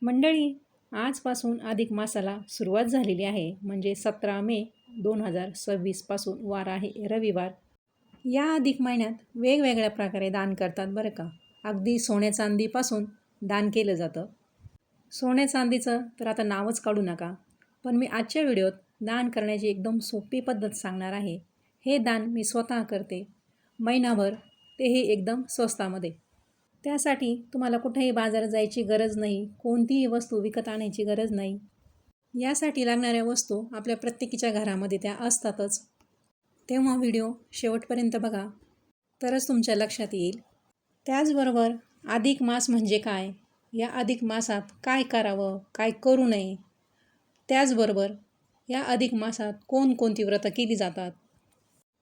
मंडळी, आजपासून अधिक मासाला सुरुवात झालेली आहे. म्हणजे 17 मे 2026 पासून वार आहे रविवार. या अधिक महिन्यात वेगवेगळ्या प्रकारे दान करतात बरं का. अगदी सोन्या चांदीपासून दान केलं जातं. सोन्या चांदीचं तर आता नावच काढू नका. पण मी आजच्या व्हिडिओत दान करण्याची एकदम सोपी पद्धत सांगणार आहे. हे दान मी स्वतः करते महिनाभर, तेही एकदम स्वस्तामध्ये. त्यासाठी तुम्हाला कुठेही बाजारात जायची गरज नाही, कोणतीही वस्तू विकत आणायची गरज नाही. यासाठी लागणाऱ्या वस्तू आपल्या प्रत्येकीच्या घरामध्ये त्या असतातच. तेव्हा व्हिडिओ शेवटपर्यंत बघा, तरच तुमच्या लक्षात येईल. त्याचबरोबर अधिक मास म्हणजे काय, या अधिक मासात काय करावं, काय करू नये, त्याचबरोबर या अधिक मासात कोणकोणती व्रतं केली जातात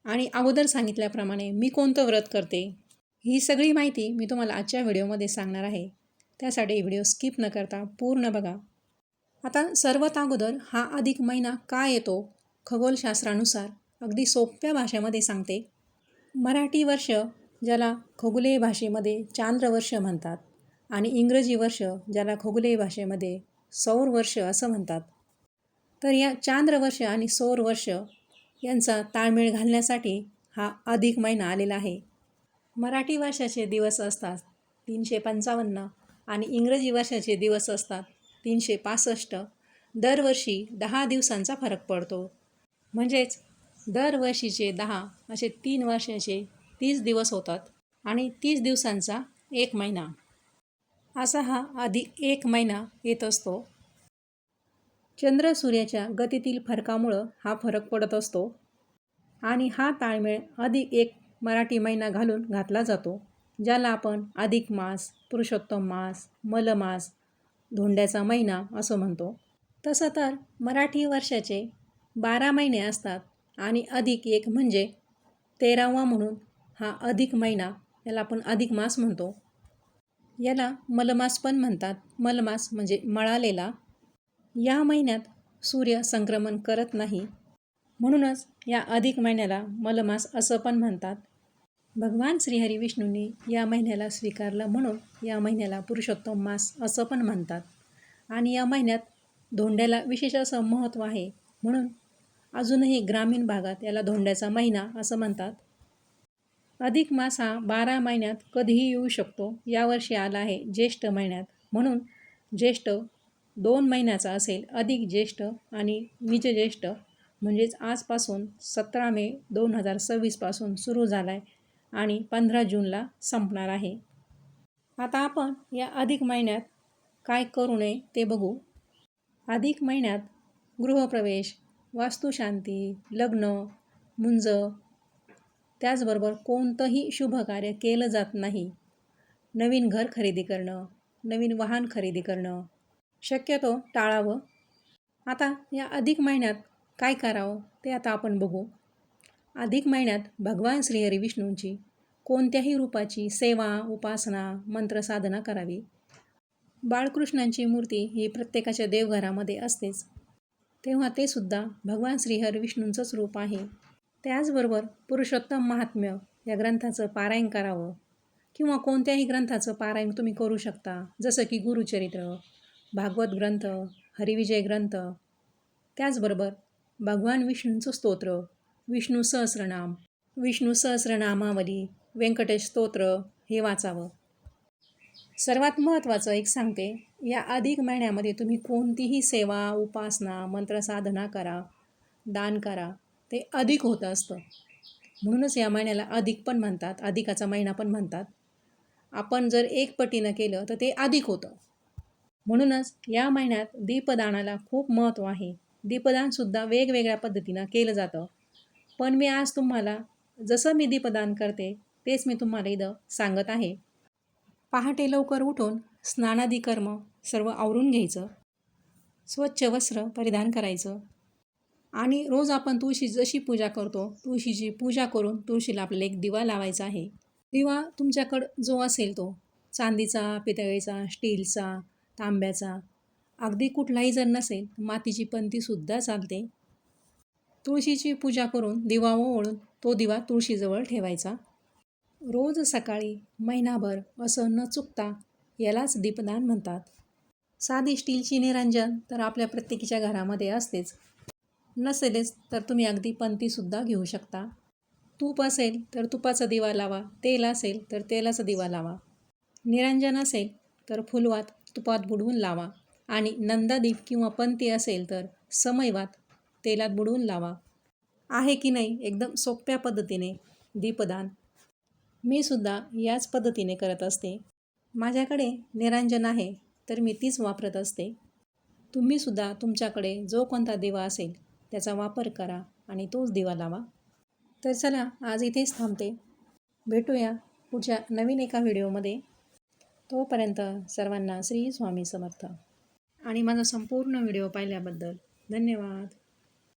आणि अगोदर सांगितल्याप्रमाणे मी कोणतं व्रत करते, ही सगळी माहिती मी तुम्हाला आजच्या व्हिडिओमध्ये सांगणार आहे. त्यासाठी व्हिडिओ स्किप न करता पूर्ण बघा. आता सर्वात अगोदर हा अधिक महिना का येतो, खगोलशास्त्रानुसार अगदी सोप्या भाषेमध्ये सांगते. मराठी वर्ष ज्याला खगोलीय भाषेमध्ये चांद्रवर्ष म्हणतात आणि इंग्रजी वर्ष ज्याला खगोलीय भाषेमध्ये सौरवर्ष असं म्हणतात. तर या चांद्रवर्ष आणि सौरवर्ष यांचा ताळमेळ घालण्यासाठी हा अधिक महिना आलेला आहे. मराठी वर्षाचे दिवस असतात 355 आणि इंग्रजी वर्षाचे दिवस असतात 365. दरवर्षी 10 दिवसांचा फरक पडतो. म्हणजेच दरवर्षीचे 10 असे 3 वर्षाचे 30 दिवस होतात आणि 30 दिवसांचा 1 महिना असा हा अधिक 1 महिना येत असतो. चंद्र सूर्याच्या गतीतील फरकामुळं हा फरक पडत असतो आणि हा ताळमेळ अधिक 1 मराठी महिना घालून घातला जातो, ज्याला आपण अधिक मास, पुरुषोत्तम मास, मलमास, धोंड्याचा महिना असं म्हणतो. तसं तर मराठी वर्षाचे 12 महिने असतात आणि अधिक 1 म्हणजे 13वा म्हणून हा अधिक महिना, याला आपण अधिक मास म्हणतो. याला मलमास पण म्हणतात. मलमास म्हणजे मळालेला. या महिन्यात सूर्य संक्रमण करत नाही, म्हणूनच या अधिक महिन्याला मलमास असं पण म्हणतात. भगवान श्रीहरी विष्णूंनी या महिन्याला स्वीकारलं म्हणून या महिन्याला पुरुषोत्तम मास असं पण म्हणतात. आणि या महिन्यात धोंड्याला विशेष असं महत्त्व आहे, म्हणून अजूनही ग्रामीण भागात याला धोंड्याचा महिना असं म्हणतात. अधिक मास हा 12 महिन्यात कधीही येऊ शकतो. यावर्षी आला आहे ज्येष्ठ महिन्यात, म्हणून ज्येष्ठ 2 महिन्याचा असेल. अधिक ज्येष्ठ आणि निज ज्येष्ठ म्हणजेच आजपासून 17 मे 2026 पासून सुरू झाला आहे आणि 15 जूनला संपणार आहे. आता आपण या अधिक महिन्यात काय करू नये ते बघू. अधिक महिन्यात गृहप्रवेश, वास्तुशांती, लग्न, मुंज, त्याचबरोबर कोणतंही शुभ कार्य केलं जात नाही. नवीन घर खरेदी करणं, नवीन वाहन खरेदी करणं शक्यतो टाळावं. आता या अधिक महिन्यात काय करावं ते आता आपण बघू. अधिक महिन्यात भगवान श्रीहरी विष्णूंची कोणत्याही रूपाची सेवा, उपासना, मंत्रसाधना करावी. बाळकृष्णांची मूर्ती ही प्रत्येकाच्या देवघरामध्ये असतेच, तेव्हा ते सुद्धा भगवान श्रीहरी विष्णूंचंच रूप आहे. त्याचबरोबर पुरुषोत्तम महात्म्य या ग्रंथाचं पारायण करावं किंवा कोणत्याही ग्रंथाचं पारायण तुम्ही करू शकता, जसं की गुरुचरित्र, भागवत ग्रंथ, हरिविजय ग्रंथ, त्याचबरोबर भगवान विष्णूंचं स्तोत्र, विष्णू सहस्रनाम, विष्णू सहस्रनामावली, व्यंकटेश स्तोत्र हे वाचावं. सर्वात महत्त्वाचं एक सांगते, या अधिक महिन्यामध्ये तुम्ही कोणतीही सेवा, उपासना, मंत्रसाधना करा, दान करा, ते अधिक होतं असतं. म्हणूनच या महिन्याला अधिक पण म्हणतात, अधिकाचा महिना पण म्हणतात. आपण जर 1 पटीनं केलं तर ते अधिक होतं. म्हणूनच या महिन्यात दीपदानाला खूप महत्त्व आहे. दीपदानसुद्धा वेगवेगळ्या पद्धतीनं केलं जातं. पण मी आज तुम्हाला जसं मी दीपदान करते तेच मी तुम्हाला इथं सांगत आहे. पहाटे लवकर उठून स्नानादी कर्म सर्व आवरून घ्यायचं, स्वच्छ वस्त्र परिधान करायचं आणि रोज आपण तुळशी जशी पूजा करतो, तुळशीची पूजा करून तुळशीला आपल्याला एक दिवा लावायचा आहे. दिवा तुमच्याकडं जो असेल तो चांदीचा, पितळेचा, स्टीलचा, तांब्याचा, अगदी कुठलाही जर नसेल मातीची पंतीसुद्धा चालते. तुळशीची पूजा करून दिवा ओवाळून तो दिवा तुळशीजवळ ठेवायचा. रोज सकाळी महिनाभर असं न चुकता यालाच दीपदान म्हणतात. साधी स्टीलची निरंजन तर आपल्या प्रत्येकीच्या घरामध्ये असतेच. नसेलच तर तुम्ही अगदी पणतीसुद्धा घेऊ शकता. तूप असेल तर तुपाचा दिवा लावा, तेल असेल तर तेलाचा दिवा लावा, निरंजन असेल तर फुलवात तुपात बुडवून लावा आणि नंदादीप किंवा पणती असेल तर समईवात तेलात बुडवून लावा. आहे की नाही एकदम सोप्या पद्धतीने दीपदान. मी सुद्धा याच पद्धतीने करत असते. माझ्याकडे निरंजन आहे तर मी तीच वापरत असते. तुम्हीसुद्धा तुमच्याकडे जो कोणता दिवा असेल त्याचा वापर करा आणि तोच दिवा लावा. तर चला आज इथेच थांबते. भेटूया पुढच्या नवीन एका व्हिडिओमध्ये. तोपर्यंत सर्वांना श्री स्वामी समर्थ. आणि माझा संपूर्ण व्हिडिओ पाहिल्याबद्दल धन्यवाद.